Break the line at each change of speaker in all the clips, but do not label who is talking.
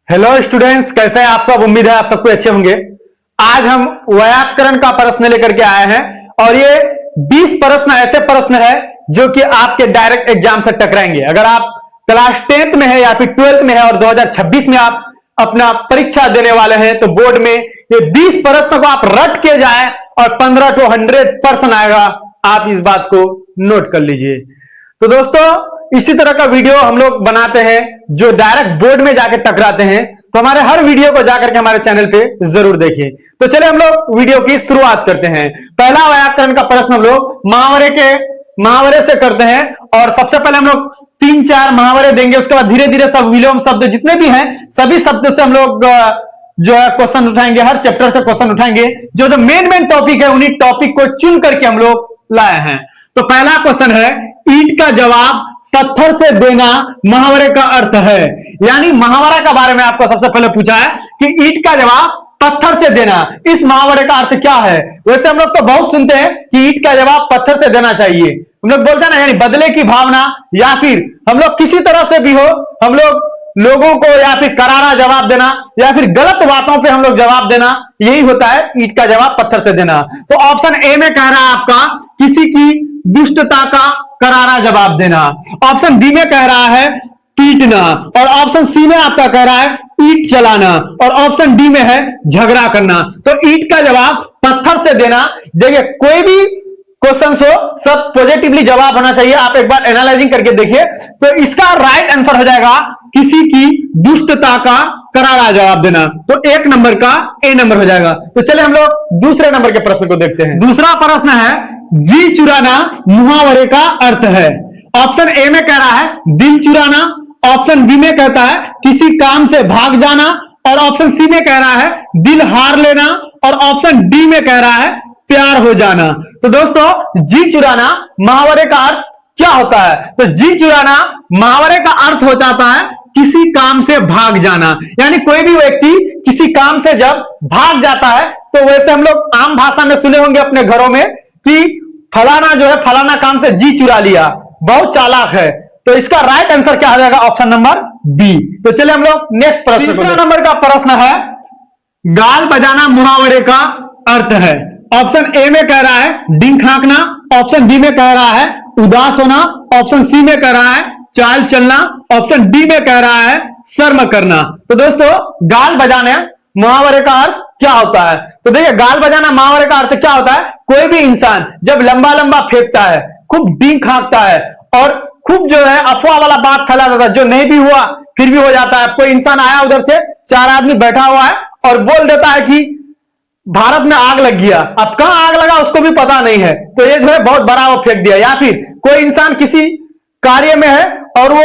Hello students, कैसे हैं आप सब। उम्मीद है आप सबको अच्छे होंगे। आज हम व्याकरण का प्रश्न लेकर के आए हैं और ये 20 प्रश्न ऐसे प्रश्न है जो कि आपके डायरेक्ट एग्जाम से टकराएंगे। अगर आप क्लास 10th में है या फिर 12th में है और 2026 में आप अपना परीक्षा देने वाले हैं तो बोर्ड में ये 20 प्रश्न को आप रट के जाए और 15 to 100% आएगा। आप इस बात को नोट कर लीजिए। तो दोस्तों, इसी तरह का वीडियो हम लोग बनाते हैं जो डायरेक्ट बोर्ड में जाकर टकराते हैं, तो हमारे हर वीडियो को जाकर के हमारे चैनल पे जरूर देखें। तो चलिए हम लोग वीडियो की शुरुआत करते हैं। पहला व्याकरण का प्रश्न हम लोग मुहावरे से करते हैं और सबसे पहले हम लोग 3-4 मुहावरे देंगे। उसके बाद धीरे धीरे सब विलोम शब्द जितने भी हैं सभी शब्द से हम लोग जो है क्वेश्चन उठाएंगे। हर चैप्टर से क्वेश्चन उठाएंगे। जो मेन टॉपिक है उन्हीं टॉपिक को चुन करके हम लोग लाए हैं। तो पहला क्वेश्चन है, ईंट का जवाब पत्थर से देना मुहावरे का अर्थ है। यानी मुहावरा के बारे में आपको सबसे पहले पूछा है कि ईंट का जवाब पत्थर से देना, इस मुहावरे का अर्थ क्या है। वैसे हम लोग तो बहुत सुनते हैं कि ईंट का जवाब पत्थर से देना चाहिए। हम लोग बोलते हैं ना, यानी बदले की भावना, या फिर हम लोग किसी तरह से भी हो हम लोग लोगों को या फिर करारा जवाब देना या फिर गलत बातों पे हम लोग जवाब देना, यही होता है ईंट का जवाब पत्थर से देना। तो ऑप्शन ए में कह रहा है आपका किसी की दुष्टता का करारा जवाब देना। ऑप्शन बी में कह रहा है पीटना और ऑप्शन सी में आपका कह रहा है ईंट चलाना और ऑप्शन डी में है झगड़ा करना। तो ईंट का जवाब पत्थर से देना। देखिए, कोई भी क्वेश्चन हो सब पॉजिटिवली जवाब होना चाहिए। आप एक बार एनालाइजिंग करके देखिए तो इसका राइट आंसर हो जाएगा किसी की दुष्टता का करारा जवाब देना। तो 1 नंबर का ए नंबर हो जाएगा। तो चले हम लोग दूसरे नंबर के प्रश्न को देखते हैं। दूसरा प्रश्न है, जी चुराना मुहावरे का अर्थ है। ऑप्शन ए में कह रहा है दिल चुराना, ऑप्शन बी में कहता है किसी काम से भाग जाना और ऑप्शन सी में कह रहा है दिल हार लेना और ऑप्शन डी में कह रहा है प्यार हो जाना। तो दोस्तों, जी चुराना मुहावरे का अर्थ क्या होता है। तो जी चुराना मुहावरे का अर्थ हो जाता है किसी काम से भाग जाना। यानी कोई भी व्यक्ति किसी काम से जब भाग जाता है तो वैसे हम लोग आम भाषा में सुने होंगे अपने घरों में कि फलाना जो है फलाना काम से जी चुरा लिया, बहुत चालाक है। तो इसका राइट आंसर क्या हो जाएगा, ऑप्शन नंबर बी। तो चलिए हम लोग नेक्स्ट प्रश्न। तीसरा नंबर का प्रश्न है, गाल बजाना मुहावरे का अर्थ है। ऑप्शन ए में कह रहा है डिंग हाँकना, ऑप्शन बी में कह रहा है उदास होना, ऑप्शन सी में कह रहा है चाल चलना, ऑप्शन डी में कह रहा है शर्म करना। तो दोस्तों, गाल बजाने मुहावरे का अर्थ क्या होता है। तो देखिए, गाल बजाना मुहावरे का अर्थ क्या होता है, कोई भी इंसान जब लंबा लंबा फेंकता है, खूब डिंग हाँकता है और खूब जो है अफवाह वाला बात फैला देता है, जो नहीं भी हुआ फिर भी हो जाता है। कोई इंसान आया उधर से, 4 आदमी बैठा हुआ है और बोल देता है कि भारत में आग लग गया। अब कहां आग लगा उसको भी पता नहीं है, तो ये जो है बहुत बड़ा वो फेंक दिया। या फिर कोई इंसान किसी कार्य में है और वो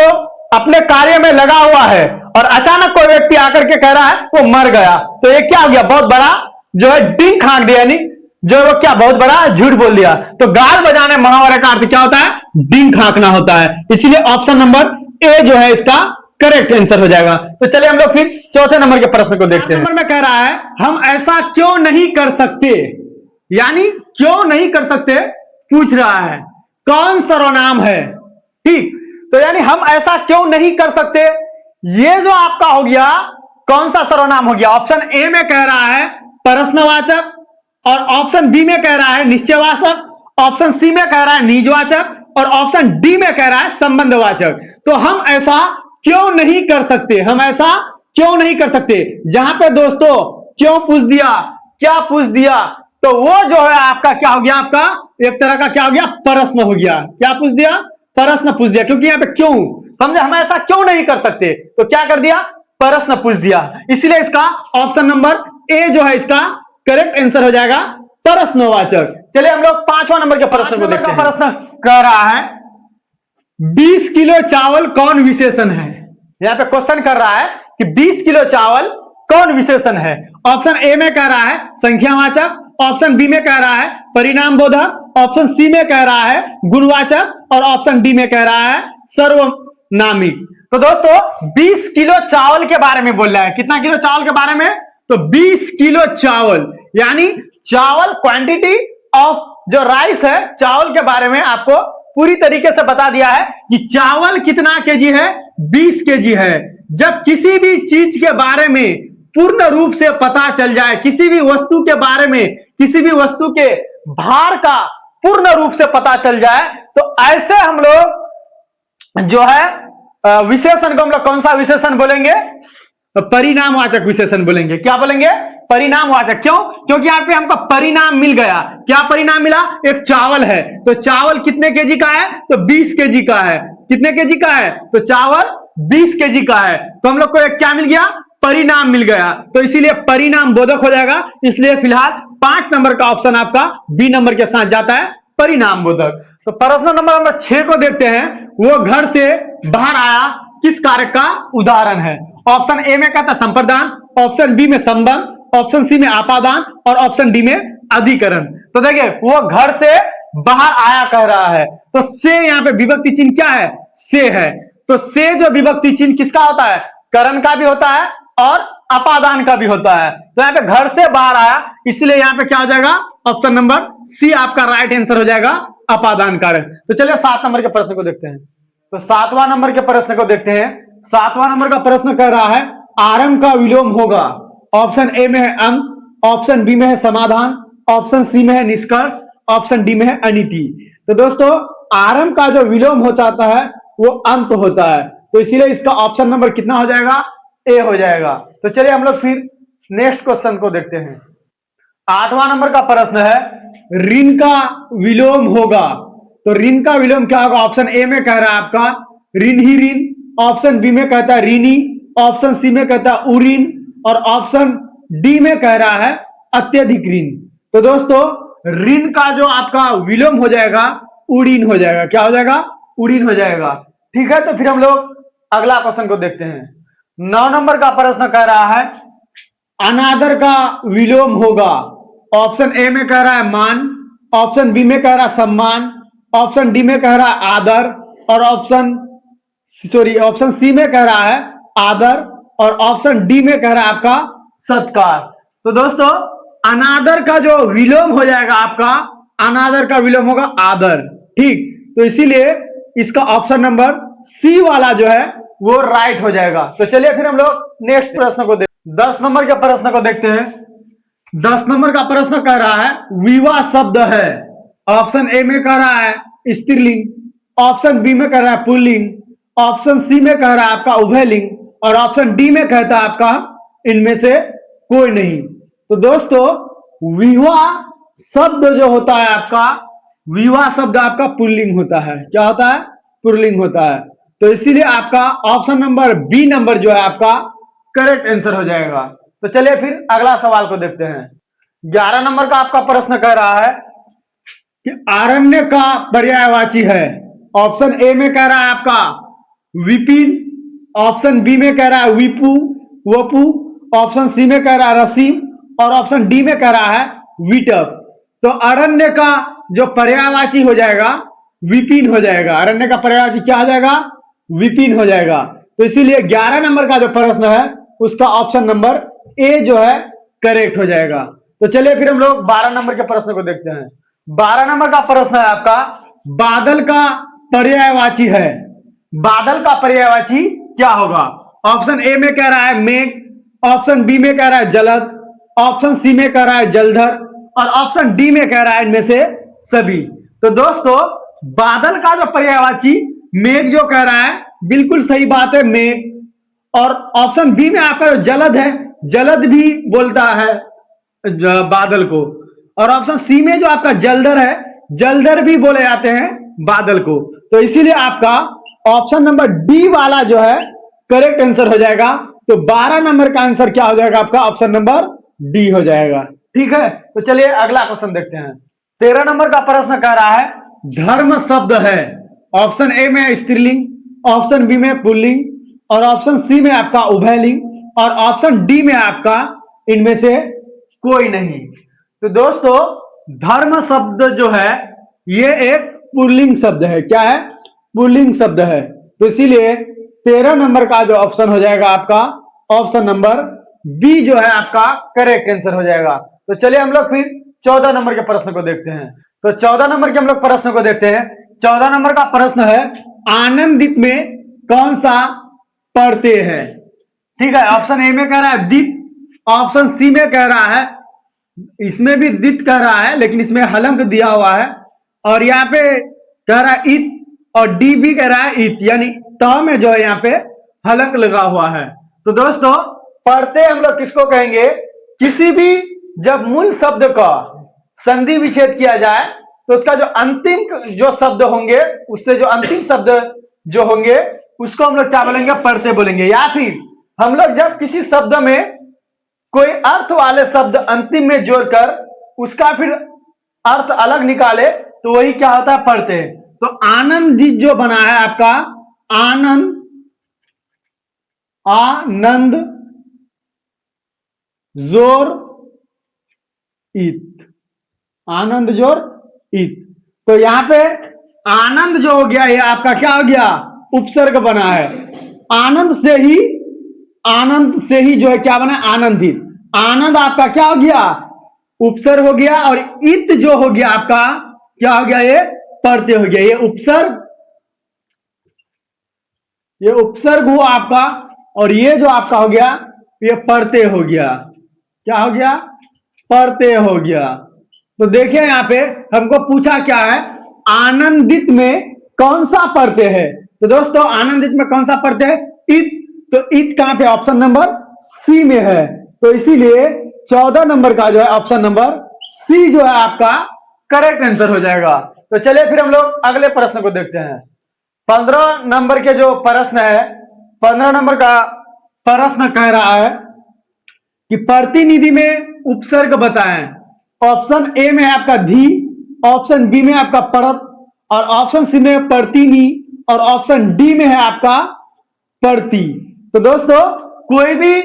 अपने कार्य में लगा हुआ है और अचानक कोई व्यक्ति आकर के कह रहा है वो मर गया, तो ये क्या हो गया, बहुत बड़ा जो है डिंग हाँक दिया, यानी जो वो क्या बहुत बड़ा झूठ बोल दिया। तो गाल बजाने मुहावरे का अर्थ क्या होता है, डिंग हाँकना होता है। इसीलिए ऑप्शन नंबर ए जो है इसका करेक्ट आंसर हो जाएगा। तो चलिए हम लोग फिर चौथे नंबर के प्रश्न को देखते हैं। नंबर में कह रहा है हम ऐसा क्यों नहीं कर सकते, यानी क्यों नहीं कर सकते पूछ रहा है, कौन सर्वनाम है। ठीक, तो यानी हम ऐसा क्यों नहीं कर सकते, ये जो आपका हो गया कौन सा सर्वनाम हो गया। ऑप्शन ए में कह रहा है प्रश्नवाचक और ऑप्शन बी में कह रहा है निश्चयवाचक, ऑप्शन सी में कह रहा है निजवाचक और ऑप्शन डी में कह रहा है संबंधवाचक। तो हम ऐसा क्यों नहीं कर सकते, हम ऐसा क्यों नहीं कर सकते, जहां पे दोस्तों क्यों पूछ दिया, क्या पूछ दिया, तो वो जो है आपका क्या हो गया, आपका एक तरह का क्या हो गया, प्रश्न हो गया। क्या पूछ दिया, प्रश्न पूछ दिया, क्योंकि यहाँ पे क्यों हम ऐसा क्यों नहीं कर सकते, तो क्या कर दिया, प्रश्न पूछ दिया। इसलिए इसका ऑप्शन नंबर ए जो है इसका करेक्ट आंसर हो जाएगा प्रश्नवाचक। चलिए हम लोग 5वां नंबर के प्रश्न को देखते हैं। प्रश्न कह रहा है 20 किलो चावल कौन विशेषण है। यहां पे क्वेश्चन कर रहा है कि 20 किलो चावल कौन विशेषण है। ऑप्शन ए में कह रहा है संख्यावाचक, ऑप्शन बी में कह रहा है परिणाम बोधक, ऑप्शन सी में कह रहा है गुणवाचक और ऑप्शन डी में कह रहा है सर्वनामिक। तो दोस्तों 20 किलो चावल के बारे में बोल रहा है, कितना किलो चावल के बारे में, तो 20 किलो चावल, यानी चावल क्वांटिटी ऑफ जो राइस है, चावल के बारे में आपको पूरी तरीके से बता दिया है कि चावल कितना केजी है, 20 केजी है। जब किसी भी चीज के बारे में पूर्ण रूप से पता चल जाए, किसी भी वस्तु के बारे में, किसी भी वस्तु के भार का पूर्ण रूप से पता चल जाए, तो ऐसे हम लोग जो है विशेषण को हम लोग कौन सा विशेषण बोलेंगे? परिणामवाचक विशेषण बोलेंगे। क्या बोलेंगे? परिणामवाचक। क्यों? क्योंकि यहां पे हमको परिणाम मिल गया। क्या परिणाम मिला? एक चावल है, तो चावल कितने केजी का है? तो 20 केजी का है। कितने केजी का है? तो चावल 20 केजी का है। तो हम लोग को एक क्या मिल गया? परिणाम मिल गया। तो इसीलिए परिणाम बोधक हो जाएगा। इसलिए फिलहाल 5 नंबर का ऑप्शन आपका बी नंबर के साथ जाता है, परिणाम बोधक। तो प्रश्न नंबर 6 को देखते हैं। वो घर से बाहर आया किस कारक का उदाहरण है? ऑप्शन ए में कहता संप्रदान, ऑप्शन बी में संबंध, ऑप्शन सी में आपादान और ऑप्शन डी में अधिकरण। तो देखिए वो घर से बाहर आया कह रहा है, तो से यहां पे विभक्ति चिन्ह क्या है? से है। तो से जो विभक्ति चिन्ह किसका होता है? करण का भी होता है और अपादान का भी होता है। तो यहाँ पे घर से बाहर आया, इसलिए यहाँ पे क्या हो जाएगा? ऑप्शन नंबर सी आपका राइट आंसर हो जाएगा, अपादान कारक। तो चलिए 7 नंबर के प्रश्न को देखते हैं। तो 7वां नंबर के प्रश्न को देखते हैं। 7वां नंबर का प्रश्न कह रहा है आरंभ का विलोम होगा। ऑप्शन ए में है अंत, ऑप्शन बी में है समाधान, ऑप्शन सी में है निष्कर्ष, ऑप्शन डी में है अनिति। तो दोस्तों आरंभ का जो विलोम हो जाता है वो अंत होता है, तो इसीलिए इसका ऑप्शन नंबर कितना हो जाएगा? ए हो जाएगा। तो चलिए हम लोग फिर नेक्स्ट क्वेश्चन को देखते हैं। 8वां नंबर का प्रश्न है ऋण का विलोम होगा। तो ऋण का विलोम क्या होगा? ऑप्शन ए में कह रहा है आपका ऋण ही ऋण, ऑप्शन बी में कहता है ऋणी, ऑप्शन सी में कहता है उऋण और ऑप्शन डी में कह रहा है अत्यधिक ऋण। तो दोस्तों ऋण का जो आपका विलोम हो जाएगा उऋण हो जाएगा। क्या हो जाएगा? उऋण हो जाएगा। ठीक है, तो फिर हम लोग अगला क्वेश्चन को देखते हैं। 9 नंबर का प्रश्न कह रहा है अनादर का विलोम होगा। ऑप्शन ए में कह रहा है मान, ऑप्शन बी में कह रहा है सम्मान, ऑप्शन डी में कह रहा है आदर और ऑप्शन सी में कह रहा है आदर और ऑप्शन डी में कह रहा है आपका सत्कार। तो दोस्तों अनादर का जो विलोम हो जाएगा आपका, अनादर का विलोम होगा आदर। ठीक, तो इसीलिए इसका ऑप्शन नंबर सी वाला जो है वो राइट हो जाएगा। तो चलिए फिर हम लोग नेक्स्ट प्रश्न को 10 नंबर के प्रश्न को देखते हैं। 10 नंबर का प्रश्न कह रहा है विवाह शब्द है। ऑप्शन ए में कह रहा है स्त्रीलिंग, ऑप्शन बी में कह रहा है पुल्लिंग, ऑप्शन सी में कह रहा है आपका उभयलिंग और ऑप्शन डी में कहता है आपका इनमें से कोई नहीं। तो दोस्तों विवाह शब्द जो होता है आपका, विवाह शब्द आपका पुल्लिंग होता है। क्या होता है? पुल्लिंग होता है। तो इसीलिए आपका ऑप्शन नंबर बी नंबर जो है आपका करेक्ट आंसर हो जाएगा। तो चलिए फिर अगला सवाल को देखते हैं। 11 नंबर का आपका प्रश्न कह रहा है कि आरण्य का पर्यायवाची है। ऑप्शन ए में कह रहा है आपका विपिन, ऑप्शन बी में कह रहा है विपु वपु, ऑप्शन सी में कह रहा है रसीम और ऑप्शन डी में कह रहा है विटप। तो अरण्य का जो पर्यायवाची हो जाएगा विपिन हो जाएगा। अरण्य का पर्यायवाची क्या हो जाएगा? विपिन हो जाएगा। तो इसीलिए 11 नंबर का जो प्रश्न है उसका ऑप्शन नंबर ए जो है करेक्ट हो जाएगा। तो चलिए फिर हम लोग 12 नंबर के प्रश्न को देखते हैं। 12 नंबर का प्रश्न है आपका बादल का पर्यायवाची है। बादल का पर्यायवाची क्या होगा? ऑप्शन ए में कह रहा है मेघ, ऑप्शन बी में कह रहा है जलद, ऑप्शन सी में कह रहा है जलधर और ऑप्शन डी में कह रहा है इनमें से सभी। तो दोस्तों बादल का जो पर्यायवाची मेघ जो कह रहा है बिल्कुल सही बात है, मेघ। और ऑप्शन बी में आपका जो जलद है, जलद भी बोलता है बादल को और ऑप्शन सी में जो आपका जलधर है, जलधर भी बोले जाते हैं बादल को। तो इसीलिए आपका ऑप्शन नंबर डी वाला जो है करेक्ट आंसर हो जाएगा। तो 12 नंबर का आंसर क्या हो जाएगा आपका? ऑप्शन नंबर डी हो जाएगा। ठीक है, तो चलिए अगला क्वेश्चन देखते हैं। 13 नंबर का प्रश्न कह रहा है धर्म शब्द है। ऑप्शन ए में स्त्रीलिंग, ऑप्शन बी में पुल्लिंग और ऑप्शन सी में आपका उभयलिंग और ऑप्शन डी में आपका इनमें से कोई नहीं। तो दोस्तों धर्म शब्द जो है ये एक पुल्लिंग शब्द है। क्या है? पुल्लिंग शब्द है। तो इसीलिए 13 नंबर का जो ऑप्शन हो जाएगा आपका ऑप्शन नंबर बी जो है आपका करेक्ट आंसर हो जाएगा। तो चलिए हम लोग फिर 14 नंबर के प्रश्न को देखते हैं। तो 14 नंबर के हम लोग प्रश्न को देखते हैं। 14 नंबर का प्रश्न है आनंदित में कौन सा पढ़ते हैं? ठीक है, ऑप्शन ए में कह रहा है दित, ऑप्शन सी में कह रहा है, इसमें भी दित कह रहा है लेकिन इसमें हलंक दिया हुआ है, और यहाँ पे कह रहा है इत, और डी भी कह रहा है इत, यानी त में जो है यहाँ पे हलंक लगा हुआ है। तो दोस्तों पढ़ते हम लोग किसको कहेंगे, किसी भी जब मूल शब्द का संधि विच्छेद किया जाए तो उसका जो अंतिम जो शब्द होंगे, उससे जो अंतिम शब्द जो होंगे उसको हम लोग क्या बोलेंगे, पढ़ते बोलेंगे। या फिर हम लोग जब किसी शब्द में कोई अर्थ वाले शब्द अंतिम में जोड़कर उसका फिर अर्थ अलग निकाले तो वही क्या होता है, पढ़ते। तो आनंदित जो बना है आपका, आनंद, आनंद जोर इत, आनंद जोर इत। तो यहां पे आनंद जो हो गया ये आपका क्या हो गया, उपसर्ग बना है। आनंद से ही जो है क्या बना, आनंदित। आनंद आपका क्या हो गया, उपसर्ग हो गया, और इत जो हो गया आपका क्या हो गया, ये पढ़ते हो गया। ये उपसर्ग हुआ आपका, और ये जो आपका हो गया ये पढ़ते हो गया। क्या हो गया, पढ़ते हो गया। तो देखिए यहां पे हमको पूछा क्या है, आनंदित में कौन सा पढ़ते हैं। तो दोस्तों आनंदित में कौन सा पढ़ते हैं, इत। तो इत कहां पे, ऑप्शन नंबर सी में है। तो इसीलिए 14 नंबर का जो है ऑप्शन नंबर सी जो है आपका करेक्ट आंसर हो जाएगा। तो चलिए फिर हम लोग अगले प्रश्न को देखते हैं। 15 नंबर के जो प्रश्न है, 15 नंबर का प्रश्न कह रहा है कि प्रतिनिधि में उपसर्ग बताएं। ऑप्शन ए में है आपका धी, ऑप्शन बी में आपका परत, और ऑप्शन सी में प्रतिनि, और ऑप्शन डी में है आपका प्रति। तो दोस्तों कोई भी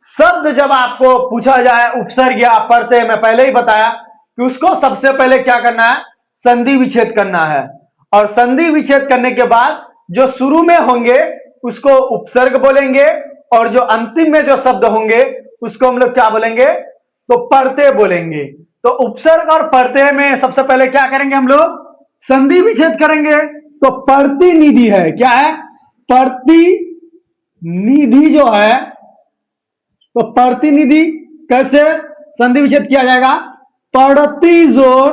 शब्द जब आपको पूछा जाए उपसर्ग या प्रत्यय, मैं पहले ही बताया कि उसको सबसे पहले क्या करना है, संधि विच्छेद करना है, और संधि विच्छेद करने के बाद जो शुरू में होंगे उसको उपसर्ग बोलेंगे, और जो अंतिम में जो शब्द होंगे उसको हम लोग क्या बोलेंगे, तो प्रत्यय बोलेंगे। तो उपसर्ग और प्रत्यय में सबसे पहले क्या करेंगे, हम लोग संधि विच्छेद करेंगे। तो प्रतिनिधि है, क्या है, प्रतिनिधि जो है, तो प्रतिनिधि कैसे संधि विच्छेद किया जाएगा, प्रतिजोर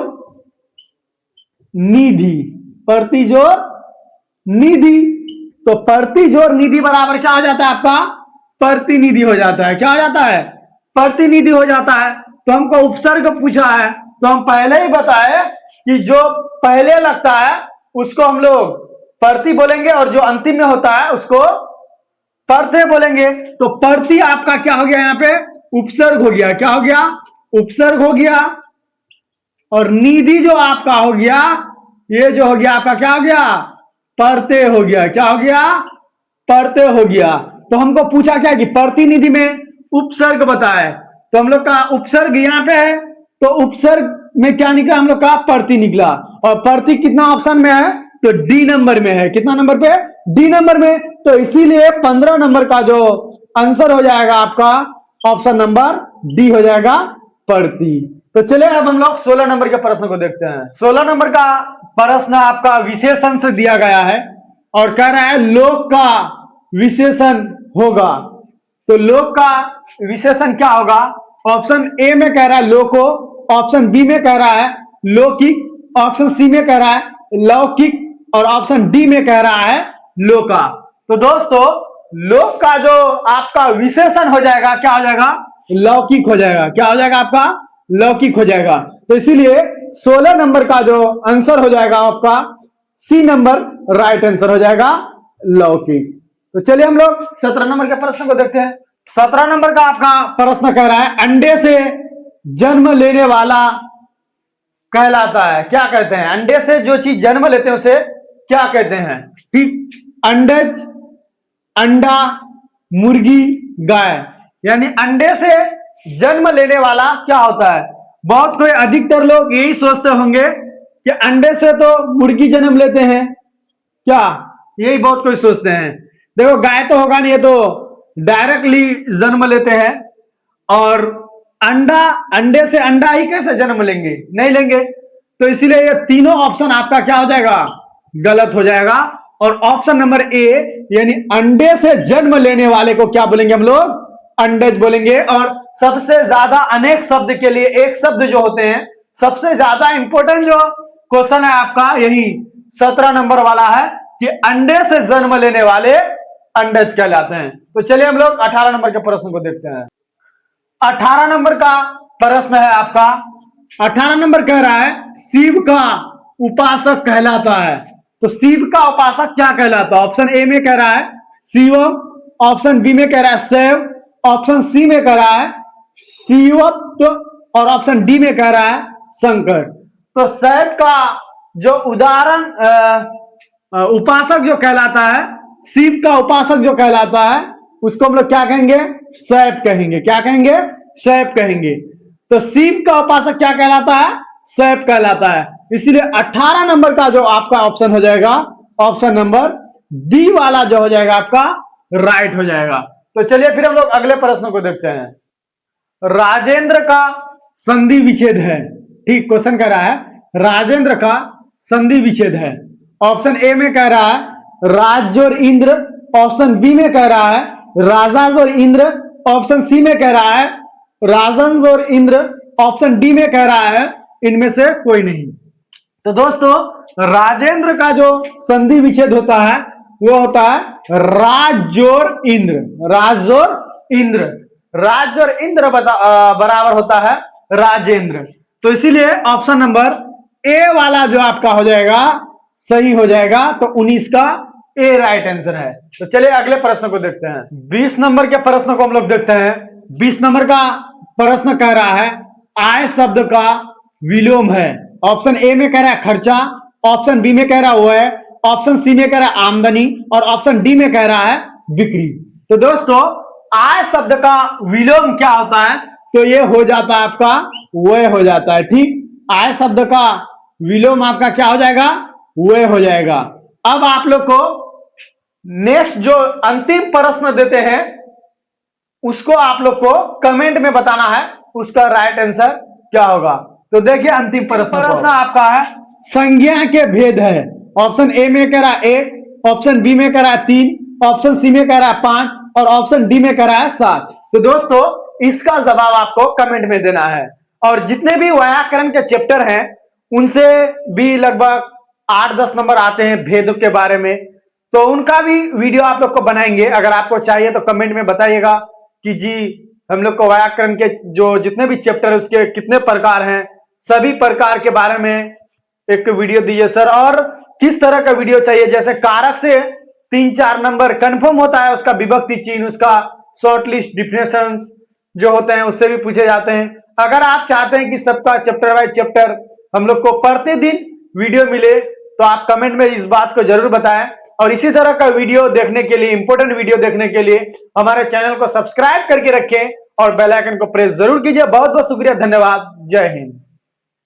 निधि, प्रतिजोर निधि। तो प्रतिजोर निधि बराबर क्या हो जाता है आपका, प्रतिनिधि हो जाता है। क्या हो जाता है, प्रतिनिधि हो जाता है। तो हमको उपसर्ग पूछा है तो हम पहले ही बताए कि जो पहले लगता है उसको हम लोग प्रति बोलेंगे, और जो अंतिम में होता है उसको प्रत्यय बोलेंगे। तो प्रति आपका क्या हो गया, यहां पे उपसर्ग हो गया। क्या हो गया, उपसर्ग हो गया। और निधि जो आपका हो गया, ये जो हो गया आपका क्या हो गया, प्रत्यय हो गया। क्या हो गया, प्रत्यय हो गया। तो हमको पूछा क्या कि प्रतिनिधि में उपसर्ग बताए, तो हम लोग का उपसर्ग यहां पे है, तो उपसर्ग में क्या निकला, हम लोग का प्रति निकला। और प्रति कितना ऑप्शन में है, तो डी नंबर में है। कितना नंबर पे, डी नंबर में। तो इसीलिए 15 नंबर का जो आंसर हो जाएगा आपका ऑप्शन नंबर डी हो जाएगा, प्रति। तो चलिए अब हम लोग 16 नंबर के प्रश्न को देखते हैं। 16 नंबर का प्रश्न आपका विशेषण से दिया गया है, और कह रहा है लोक का विशेषण होगा। तो लोक का विशेषण क्या होगा, ऑप्शन ए में कह रहा है लोको, ऑप्शन बी में कह रहा है लौकिक, ऑप्शन सी में कह रहा है लौकिक, और ऑप्शन डी में कह रहा है लोका। तो दोस्तों लोक का जो आपका विशेषण हो जाएगा क्या हो जाएगा, लौकिक हो जाएगा। क्या हो जाएगा आपका, लौकिक हो जाएगा। तो इसीलिए 16 नंबर का जो आंसर हो जाएगा आपका सी नंबर राइट आंसर हो जाएगा, लौकिक। तो चलिए हम लोग 17 नंबर के प्रश्न को देखते हैं। 17 नंबर का आपका प्रश्न कह रहा है अंडे से जन्म लेने वाला कहलाता है। क्या कहते हैं, अंडे से जो चीज जन्म लेते हैं उसे क्या कहते हैं। ठीक, अंडज, अंडा, मुर्गी, गाय, यानी अंडे से जन्म लेने वाला क्या होता है। बहुत कोई अधिकतर लोग यही सोचते होंगे कि अंडे से तो मुर्गी जन्म लेते हैं, क्या यही बहुत कोई सोचते हैं। देखो गाय तो होगा नहीं, ये तो डायरेक्टली जन्म लेते हैं, और अंडा, अंडे से अंडा ही कैसे जन्म लेंगे, नहीं लेंगे। तो इसीलिए ये तीनों ऑप्शन आपका क्या हो जाएगा, गलत हो जाएगा। और ऑप्शन नंबर ए यानी अंडे से जन्म लेने वाले को क्या बोलेंगे हम लोग? अंडज बोलेंगे। और सबसे ज्यादा अनेक शब्द के लिए एक शब्द जो होते हैं, सबसे ज्यादा इंपॉर्टेंट जो क्वेश्चन है आपका यही 17 नंबर वाला है कि अंडे से जन्म लेने वाले अंडज कहलाते हैं। तो चलिए हम लोग 18 नंबर के प्रश्न को देखते हैं। 18 नंबर का प्रश्न है आपका। 18 नंबर कह रहा है शिव का उपासक कहलाता है। तो शिव का उपासक क्या कहलाता है? ऑप्शन ए में कह रहा है शिवम, ऑप्शन बी में कह रहा है शैव, ऑप्शन सी में कह रहा है शिवत्व और ऑप्शन डी में कह रहा है शंकर। तो शैव का जो उदाहरण उपासक जो कहलाता है, शिव का उपासक जो कहलाता है उसको हम लोग क्या कहेंगे? शैव कहेंगे। क्या कहेंगे? शैव कहेंगे। तो शिव का उपासक क्या कहलाता है? शैव कहलाता है। इसलिए 18 नंबर का जो आपका ऑप्शन हो जाएगा, ऑप्शन नंबर बी वाला जो हो जाएगा आपका राइट हो जाएगा। तो चलिए फिर हम लोग अगले प्रश्न को देखते हैं। राजेंद्र का संधि विच्छेद है। ठीक, क्वेश्चन कह रहा है राजेंद्र का संधि विच्छेद है। ऑप्शन ए में कह रहा है राज और इंद्र, ऑप्शन बी में कह रहा है राजाज और इंद्र, ऑप्शन सी में कह रहा है राजंस और इंद्र, ऑप्शन डी में कह रहा है इनमें से कोई नहीं। तो दोस्तों राजेंद्र का जो संधि विच्छेद होता है वो होता है राज और इंद्र। राज और इंद्र, राज और इंद्र बराबर होता है राजेंद्र। तो इसीलिए ऑप्शन नंबर ए वाला जो आपका हो जाएगा सही हो जाएगा। तो 19 का ए राइट आंसर है। तो चलिए अगले प्रश्न को देखते हैं। 20 नंबर के प्रश्न को हम लोग देखते हैं। 20 नंबर का प्रश्न कह रहा है आय शब्द का विलोम है। ऑप्शन ए में कह रहा है खर्चा, ऑप्शन बी में कह रहा है व्यय, ऑप्शन सी में कह रहा है आमदनी और ऑप्शन डी में कह रहा है बिक्री। तो दोस्तों आय शब्द का विलोम क्या होता है? तो ये हो जाता है आपका व्यय हो जाता है। ठीक, आय शब्द का विलोम आपका क्या हो जाएगा? व्यय हो जाएगा। अब आप लोग को नेक्स्ट जो अंतिम प्रश्न देते हैं उसको आप लोग को कमेंट में बताना है उसका राइट आंसर क्या होगा। तो देखिए अंतिम प्रश्न आपका है संज्ञा के भेद है। ऑप्शन ए में कह रहा है 1, ऑप्शन बी में कह रहा है 3, ऑप्शन सी में कह रहा है 5 और ऑप्शन डी में कह रहा है 7। तो दोस्तों इसका जवाब आपको कमेंट में देना है। और जितने भी व्याकरण के चैप्टर हैं उनसे भी लगभग 8-10 नंबर आते हैं भेद के बारे में, तो उनका भी वीडियो आप लोग को बनाएंगे। अगर आपको चाहिए तो कमेंट में बताइएगा कि जी हम लोग को व्याकरण के जो जितने भी चैप्टर है उसके कितने प्रकार हैं, सभी प्रकार के बारे में एक वीडियो दीजिए सर। और किस तरह का वीडियो चाहिए, जैसे कारक से 3-4 नंबर कंफर्म होता है, उसका विभक्ति चिन्ह, उसका शॉर्ट लिस्ट डिफिनेशंस जो होते हैं उससे भी पूछे जाते हैं। अगर आप चाहते हैं कि सबका चैप्टर बाय चैप्टर हम लोग को प्रतिदिन वीडियो मिले तो आप कमेंट में इस बात को जरूर बताएं। और इसी तरह का वीडियो देखने के लिए, इंपॉर्टेंट वीडियो देखने के लिए हमारे चैनल को सब्सक्राइब करके रखें और बेल आइकन को प्रेस जरूर कीजिए। बहुत बहुत शुक्रिया, धन्यवाद, जय हिंद।